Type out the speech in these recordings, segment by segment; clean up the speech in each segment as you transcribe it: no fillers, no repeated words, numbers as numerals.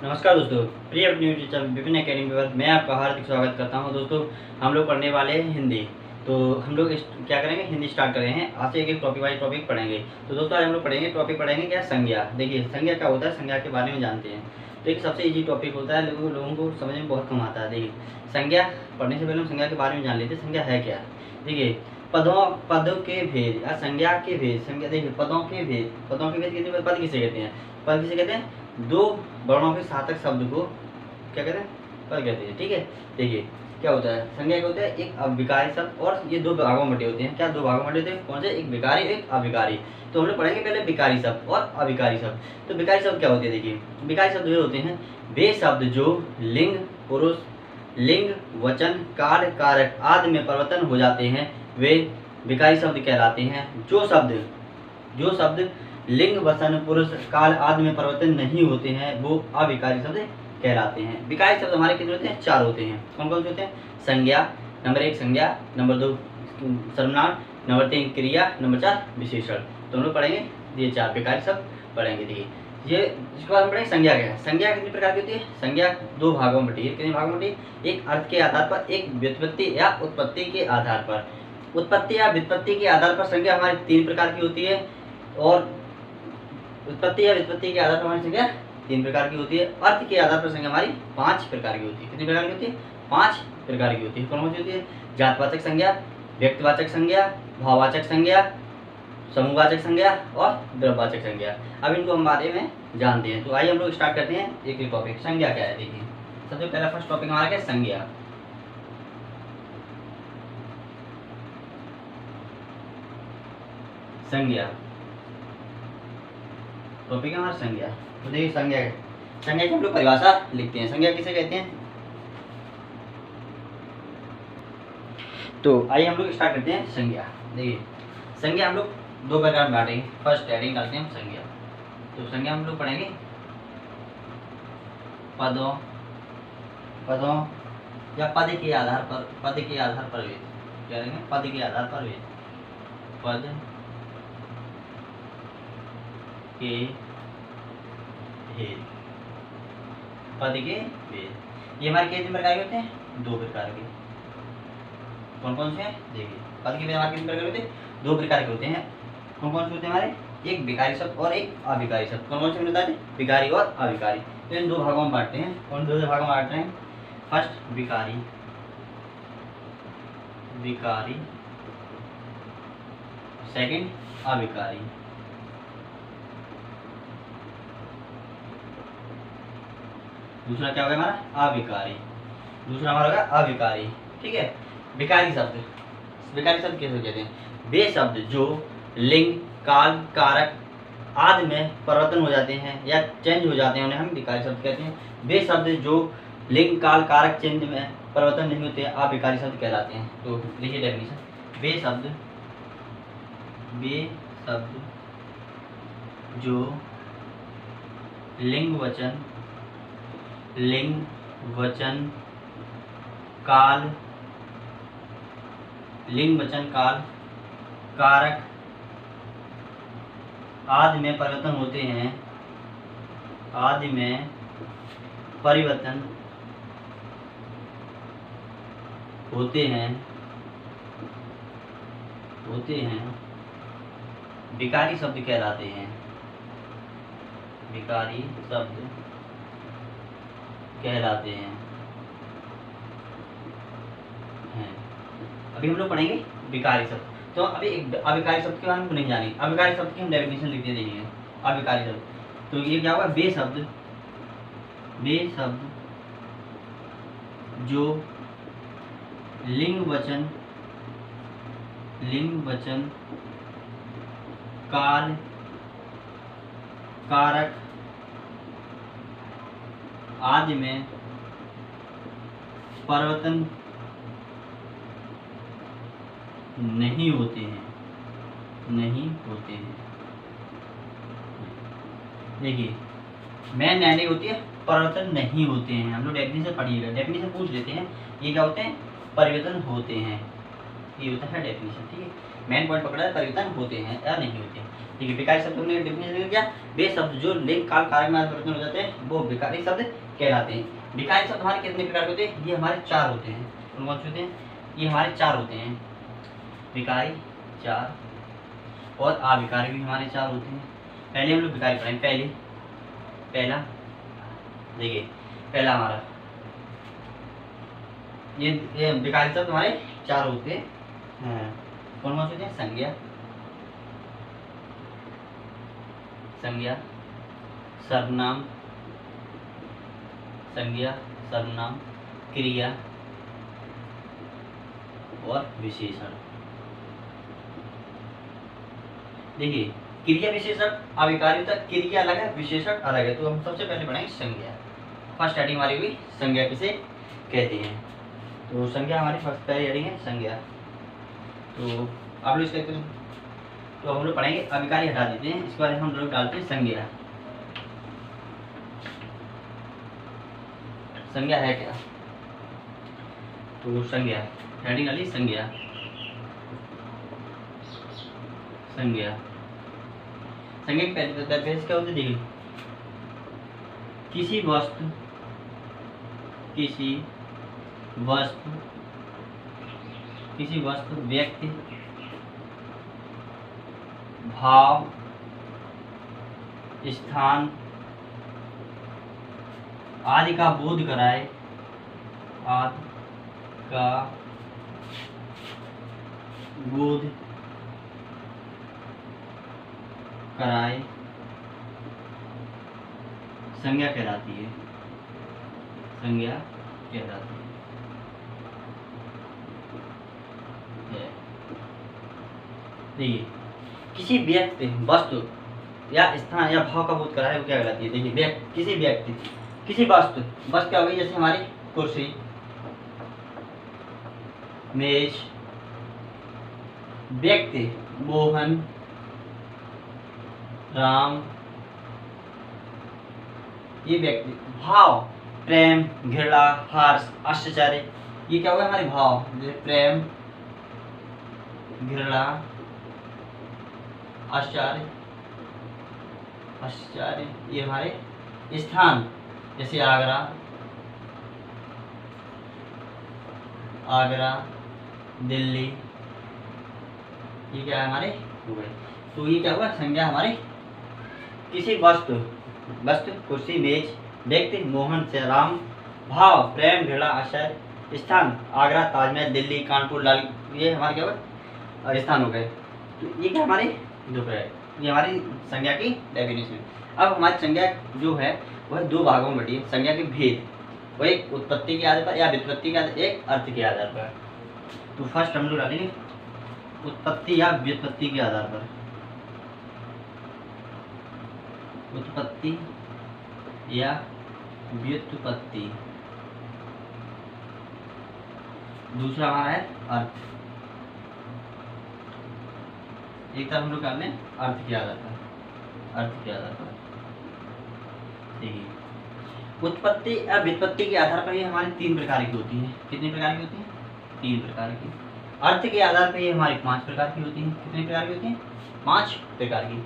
नमस्कार दोस्तों, प्रिय न्यूज टीचर विभिन्न एकेडमी पर मैं आपका हार्दिक स्वागत करता हूं। दोस्तों, हम लोग पढ़ने वाले हैं हिंदी। तो हम लोग क्या करेंगे, हिंदी स्टार्ट कर रहे हैं। आज से एक टॉपिक वाइज टॉपिक पढ़ेंगे। तो दोस्तों, आज हम लोग टॉपिक पढ़ेंगे क्या, संज्ञा। देखिए संज्ञा क्या होता है, संज्ञा के बारे में जानते हैं। तो एक सबसे ईजी टॉपिक होता है, लोगों को समझ में बहुत कम आता है। देखिए संज्ञा पढ़ने से पहले हम संज्ञा के बारे में जान लेते हैं। संज्ञा है क्या। देखिए पदों के भेद या संज्ञा के भेद। संज्ञा देखिए पदों के भेद पद किसे कहते हैं। पद किसे कहते हैं, दो वर्णों के सार्थक शब्द को क्या कहते हैं, पद कहते हैं। ठीक है, देखिए क्या होता है, संज्ञा क्या होता है, एक अविकारी शब्द, और ये दो भागों में बटे होते हैं। क्या दो भागों में बटे होते हैं, कौन से, एक विकारी एक अविकारी। तो हम लोग पढ़ेंगे पहले विकारी शब्द और अविकारी शब्द। तो विकारी शब्द क्या होते हैं, देखिए विकारी शब्द वे होते हैं वे शब्द जो लिंग, पुरुष, लिंग, वचन, काल, कारक आदि में परिवर्तन हो जाते हैं, वे विकारी शब्द कहलाते हैं। जो शब्द लिंग, वचन, पुरुष, काल आदि में परिवर्तन नहीं होते हैं, वो अविकारी शब्द कहलाते हैं। विकारी शब्द हमारे कितने होते हैं, चार होते हैं। कौन कौन से होते हैं, संज्ञा, नंबर 1 संज्ञा, नंबर 2 सर्वनाम, नंबर 3 क्रिया, नंबर 4 विशेषण। तो हम लोग पढ़ेंगे ये चार विकारी शब्द पढ़ेंगे। देखिए ये इसके बाद हम पढ़ेंगे संज्ञा क्या है। संज्ञा कितनी प्रकार की होती है, संज्ञा दो भागों में बटी है। कितने भागों में बटी, एक अर्थ के आधार पर, एक व्युत्पत्ति या उत्पत्ति के आधार पर। उत्पत्ति या व्युत्पत्ति के आधार पर संज्ञा हमारी 3 प्रकार की होती है, और उत्पत्ति या व्युत्पत्ति के आधार पर हमारी संज्ञा 3 प्रकार की होती है। अर्थ के आधार पर संज्ञा हमारी 5 प्रकार की होती है। कितनी प्रकार की होती है, 5 प्रकार की होती है। कौन कौन सी होती है, जातवाचक संज्ञा, व्यक्तिवाचक संज्ञा, भाववाचक संज्ञा, समूहवाचक संज्ञा और द्रव्यवाचक संज्ञा। अब इनको हम बारे में जानते हैं। तो आइए हम लोग स्टार्ट करते हैं एक एक टॉपिक। संज्ञा क्या है, देखिए सबसे पहला फर्स्ट टॉपिक हमारा क्या है, संज्ञा। संज्ञा टॉपिक है हमारा संज्ञा। तो देखिए संज्ञा की हम लोग परिभाषा लिखते हैं। संज्ञा किसे कहते हैं, तो आइए हम लोग स्टार्ट करते हैं संज्ञा। देखिए संज्ञा हम लोग दो प्रकार में बांटेंगे। फर्स्ट हेडिंग डालते हैं हम संज्ञा। तो संज्ञा हम लोग पढ़ेंगे पदों या पद के आधार पर वेद। क्या करेंगे, पद के आधार पर वेद, पद के भेद, पद के भेद। ये हमारे कितने प्रकार के होते हैं, 2 प्रकार के। कौन कौन से हैं, देखिए पद के भेद हमारे कितने प्रकार के होते हैं, 2 प्रकार के होते हैं। कौन कौन से होते हैं हमारे, एक विकारी शब्द और एक अविकारी शब्द। कौन कौन से बता दें, विकारी और अविकारी। तो इन 2 भागों में बांटते हैं। कौन 2 भागों में बांट रहे हैं, फर्स्ट विकारी, सेकंड अविकारी। दूसरा क्या होगा हमारा, अविकारी। दूसरा हमारा होगा अविकारी। ठीक है, विकारी शब्द कैसे कहते हैं, वे शब्द जो लिंग, काल, कारक आदि में परिवर्तन हो जाते हैं या चेंज हो जाते हैं, उन्हें हम विकारी शब्द कहते हैं। वे शब्द जो लिंग, काल, कारक चेंज में परिवर्तन नहीं होते हैं, अविकारी शब्द कहलाते हैं। तो देखिए डेफिनेशन, वे शब्द जो लिंग, वचन, काल, कारक आदि में परिवर्तन होते हैं, विकारी शब्द कहलाते हैं। अभी हम लोग पढ़ेंगे विकारी शब्द। तो अभी एक अविकारी शब्द के बारे में नहीं जानेंगे। अविकारी शब्द की हम डेफिनेशन लिख दे देंगे। अविकारी शब्द तो ये क्या होगा, वे शब्द जो लिंग, वचन, काल, कारक आदि में परिवर्तन नहीं होते हैं। देखिए मेन नहीं होती है, परिवर्तन नहीं होते हैं। हम लोग डेफिनेशन पढ़िएगा, डेफिनेशन पूछ लेते हैं। ये क्या होते हैं, परिवर्तन होते हैं। ये होता है डेफिनेशन। ठीक है, मेन पॉइंट पकड़ा है, परिवर्तन होते हैं या नहीं होते हैं। ठीक है, विकारी शब्द हमने डेफिनेशन क्या, वे शब्द जो लिंग काल कारक में परिवर्तन हो जाते हैं वो विकारी शब्द कहलाते हैं। विकारी शब्द हमारे कितने प्रकार के होते हैं, ये हमारे 4 होते हैं। कौन कौन से होते हैं, ये हमारे 4 होते हैं, विकारी 4 और अविकारी भी हमारे 4 होते हैं। पहले हम लोग विकारी पढ़ेंगे। पहला देखिए, पहला हमारा ये विकारी शब्द हमारे 4 होते हैं। कौन कौन से होते हैं, संज्ञा, सर्वनाम, क्रिया और विशेषण। देखिए, क्रिया विशेषण अविकारी होता है, क्रिया अलग है, विशेषण अलग है। तो हम सबसे पहले पढ़ेंगे संज्ञा। फर्स्ट स्टार्टिंग हमारी हुई संज्ञा किसे कहते हैं। तो संज्ञा हमारी फर्स्ट पहली हेडिंग है संज्ञा। तो आप लोग इसका तो हम लोग पढ़ेंगे, अविकारी हटा देते हैं, इसके बाद हम लोग डालते हैं संज्ञा। संज्ञा है क्या, तो संज्ञा हेडिंग डाली संज्ञा। संज्ञा की पहले क्या होती है, देखिए किसी वस्तु व्यक्ति भाव स्थान आदि का बोध कराए, संज्ञा कहलाती है। देखिए, किसी व्यक्ति वस्तु या स्थान या भाव का बोध कराए वो क्या कहलाती है। देखिए, किसी व्यक्ति, किसी वस्तु क्या हो गई, जैसे हमारी कुर्सी, मेज, व्यक्ति मोहन, राम, ये व्यक्ति, भाव प्रेम, घृणा, हर्ष, आश्चर्य, ये क्या होगा हमारे भाव, जैसे प्रेम, घृणा, आश्चर्य, ये हमारे स्थान, जैसे आगरा, दिल्ली, ये क्या है हमारे हो गए। तो ये क्या हुआ, संज्ञा हमारे किसी वस्तु कुर्सी, मेज, व्यक्ति मोहन से राम, भाव प्रेम, घृणा, आश्चर्य, स्थान आगरा, ताजमहल, दिल्ली, कानपुर, लाल, ये हमारे क्या हुआ स्थान हो गए। तो ये क्या हमारे ये हमारी संज्ञा की डेफिनेशन। अब हमारी संज्ञा जो है वह 2 भागों में बटी है। संज्ञा के भेद, वो एक उत्पत्ति के आधार पर या व्युत्पत्ति के आधार, एक अर्थ के आधार पर। तो फर्स्ट हम लोग डालेंगे उत्पत्ति या व्युत्पत्ति के आधार पर। उत्पत्ति या व्युत्पत्ति। दूसरा हमारा है अर्थ। एक तरफ हम लोग कर लें अर्थ के आधार पर। देखिए, उत्पत्ति या व्युत्पत्ति के आधार पर ये हमारी 3 प्रकार की होती है। कितने प्रकार की होती है, 3 प्रकार की। अर्थ के आधार पर ये हमारी 5 प्रकार की होती है। कितने प्रकार की होती है, 5 प्रकार की।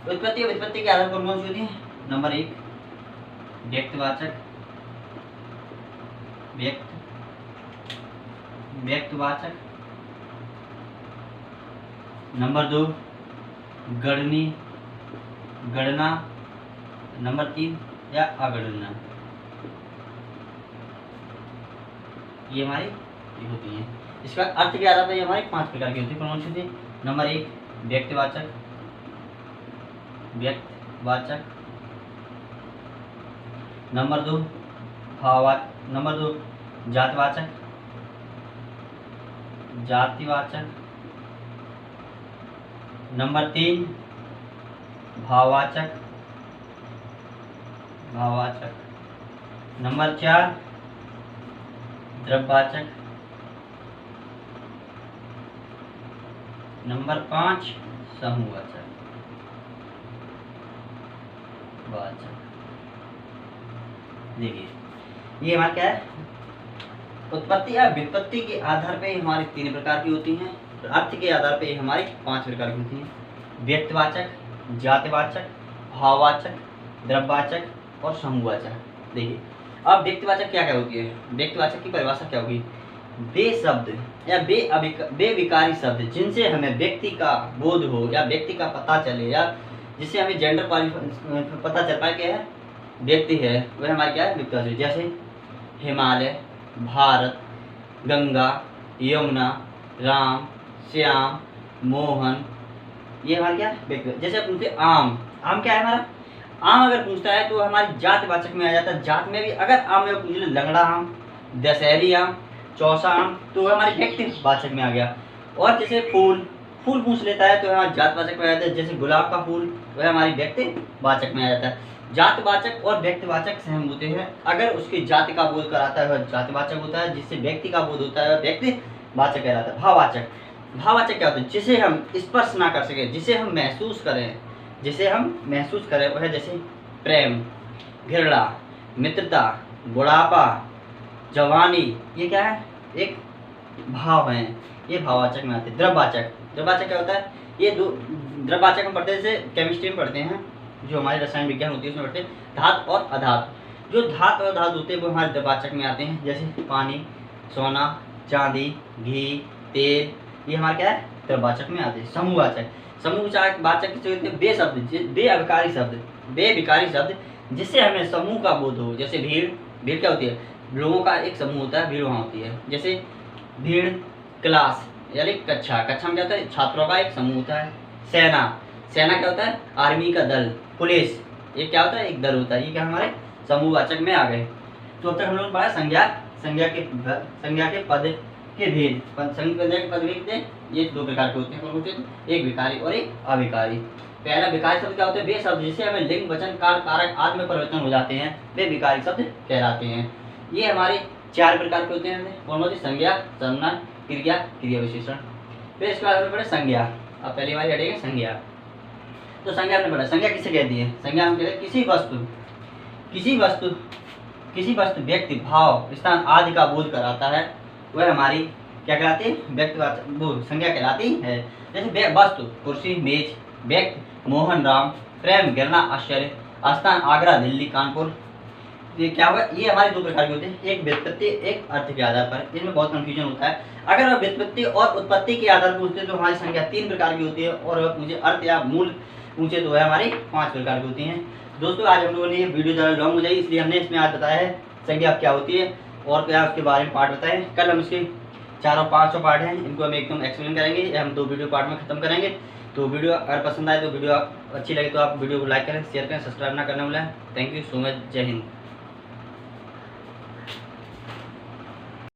उत्पत्ति और व्युत्पत्ति के आधार पर कौन सी होती है। नंबर 1 व्यक्तवाचक। नंबर 2 गणना। नंबर 3 या अगणना। ये हमारी होती है। इसका अर्थ के आधार पर ये हमारी 5 प्रकार की होती है। कौन सी होती है। नंबर 1 व्यक्तवाचक। नंबर 2 भाववाचक। नंबर 2 जातिवाचक। नंबर 3 भाववाचक। नंबर 4 द्रव्यवाचक। नंबर 5 समूहवाचक। देखिए, ये हमारा क्या है उत्पत्ति या व्युत्पत्ति के आधार पे हमारी 3 प्रकार की होती हैं, अर्थ के आधार पे हमारी 5 प्रकार की होती हैं। व्यक्तिवाचक, जातिवाचक, भाववाचक, द्रव्यवाचक और समूहवाचक। देखिए अब व्यक्तिवाचक क्या क्या होती है, व्यक्तिवाचक की परिभाषा क्या होगी, वे शब्द या वे विकारी शब्द जिनसे हमें व्यक्ति का बोध हो या व्यक्ति का पता चले या जिससे हमें जेंडर पता चल पाए क्या है व्यक्ति है, वह हमारे क्या है व्यक्तिवाचक। जैसे हिमालय, भारत, गंगा, यमुना, राम, श्याम, मोहन, ये हमारे क्या है। जैसे पूछते आम, आम क्या है हमारा, आम अगर पूछता है तो हमारी जातवाचक में आ जाता है। जात में भी अगर आम में पूछ ले लंगड़ा आम, दशहरी आम, चौसा आम, तो वह हमारे व्यक्तिवाचक में आ गया। और जैसे फूल, फूल पूछ लेता है तो हमारे जातवाचक में आ जाता है। जैसे गुलाब का फूल, वह हमारी व्यक्तिवाचक में आ जाता है। जातवाचक और व्यक्तिवाचक सहम होते हैं। अगर उसकी जाति का बोध कराता है वह जातिवाचक होता है, जिससे व्यक्ति का बोध होता है वह व्यक्तिवाचक कहलाता है। भाववाचक, भाववाचक क्या होता है, जिसे हम स्पर्श ना कर सके, जिसे हम महसूस करें, जिसे हम महसूस करें वह जैसे प्रेम, घृणा, मित्रता, बुढ़ापा, जवानी, ये क्या है एक भाव है, ये भाववाचक में आते हैं। द्रव्यवाचक, द्रव्यवाचक क्या होता है, ये दो द्रव्यवाचक हम पढ़ते हैं जैसे केमिस्ट्री में पढ़ते हैं, जो हमारी रसायन विज्ञान होती है उसमें पढ़ते हैं धातु और अधातु। जो धातु और धातु होते हैं वो हमारे द्रव्यवाचक में आते हैं। जैसे पानी, सोना, चांदी, घी, तेल, ये हमारे क्या है द्रव्यवाचक में आते हैं। समूहवाचक, समूहवाचक किसे होते हैं, वे शब्द, वे अविकारी शब्द, वे विकारी शब्द जिससे हमें समूह का बोध हो। जैसे भीड़, भीड़ क्या होती है, लोगों का एक समूह होता है, भीड़ वहाँ होती है। जैसे भीड़, क्लास यानी कक्षा, कक्षा में क्या होता है छात्रों का एक समूह होता है। सेना, सेना क्या होता है आर्मी का दल। पुलिस, ये क्या होता है एक दल होता है। ये क्या हमारे समूहवाचक में आ गए। तो अब तक हम लोग पढ़ा संज्ञा, संज्ञा के पद के भेद। संज्ञा के पद भेद ये 2 प्रकार के होते हैं, कौन होते हैं, एक विकारी और एक अविकारी। पहला विकारी शब्द क्या होते हैं, वे शब्द जिससे हमें लिंग, वचन, काल, कारक आदि में परिवर्तन हो जाते हैं, वे विकारी शब्द कहलाते हैं। ये हमारे 4 प्रकार के होते हैं, कौन होती है संज्ञा, संज्ञा, क्रिया, क्रिया विशेषण। फिर इसके बाद पढ़े संज्ञा। अब पहली बार हटेगा संज्ञा। तो संज्ञा हमने पढ़ा, संज्ञा किसे कहती है, संज्ञा हम कहते हैं किसी वस्तु, व्यक्ति, भाव, स्थान आदि का बोध कराता है, वह हमारी क्या कहलाती है व्यक्तिवाचक वो संज्ञा कहलाती है। जैसे वस्तु कुर्सी, मेज, व्यक्ति मोहन राम, प्रेम घृणा आश्चर्य, स्थान आगरा, दिल्ली, कानपुर। ये क्या होगा, ये हमारे 2 प्रकार के होते हैं, एक व्युत्पत्ति एक अर्थ के आधार पर। इसमें बहुत कंफ्यूजन होता है। अगर हम व्युत्पत्ति और उत्पत्ति के आधार पर पूछते हैं तो हमारी संख्या 3 प्रकार की होती है, और मुझे अर्थ या मूल पूछे तो है हमारी 5 प्रकार की होती हैं। दोस्तों आज हम लोगों ने ये वीडियो ज़्यादा लॉन्ग हो जाएगी, इसलिए हमने इसमें आज बताया है संख्या क्या होती है और क्या उसके बारे में पार्ट बताएं। कल हम इसके 400-500 पार्ट हैं, इनको हम एकदम एक्सप्लेन करेंगे, हम 2 वीडियो पार्ट में खत्म करेंगे। तो वीडियो अगर पसंद आए तो वीडियो अच्छी लगे तो आप वीडियो को लाइक करें, शेयर करें, सब्सक्राइब ना करना भूलें। थैंक यू सो मच, जय हिंद।